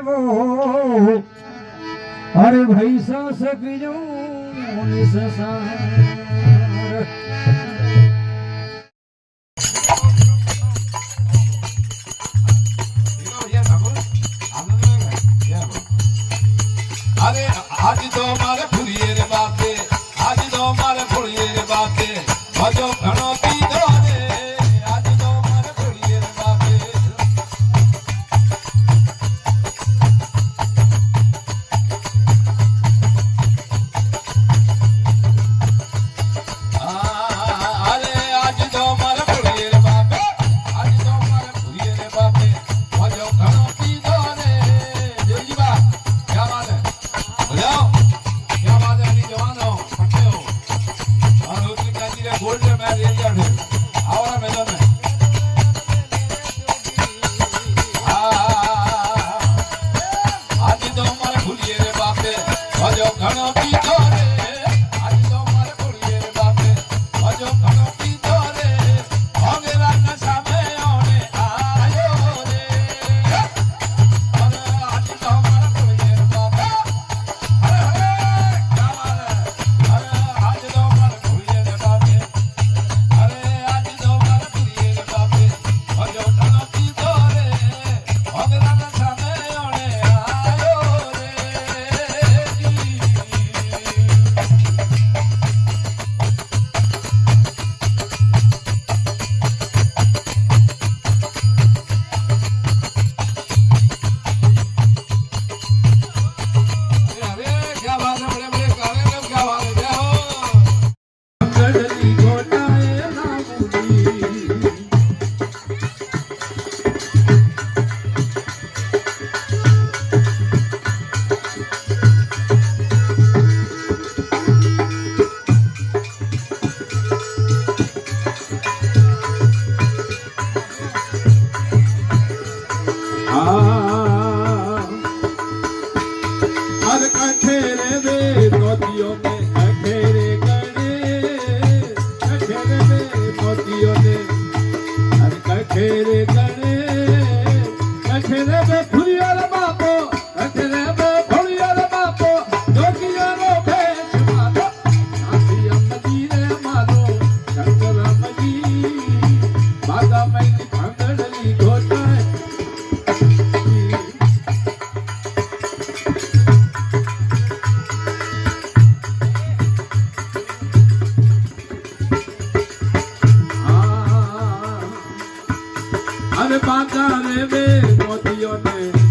वो अरे भाई सा सकियो निससार अरे आज तो मारे फुलिए रे बापे आज तो मारे फुलिए रे बापे भजो घणो पीधो रे आज तो मारे फुलिए रे बापे अरे आज तो मारे फुलिए रे बापे आज तो मारे फुलिए रे बापे भजो घणो पीधो रे देवजीबा क्या बात है बजाओ क्या बात है नहीं जवानो पट्टे हो और उसकी कहती है गोल्ड में मैं ले लिया फिर आओ मैदान में आज तो हमारे भूलिए रे बापे भजो घणो पीधो रे आज तो हमारे भूलिए रे बापे भजो घणो पीधो रे होगेरा नशा में आने आयो रे अरे आज तो हमारे भूलिए रे बापे बाजार में मोतियों ने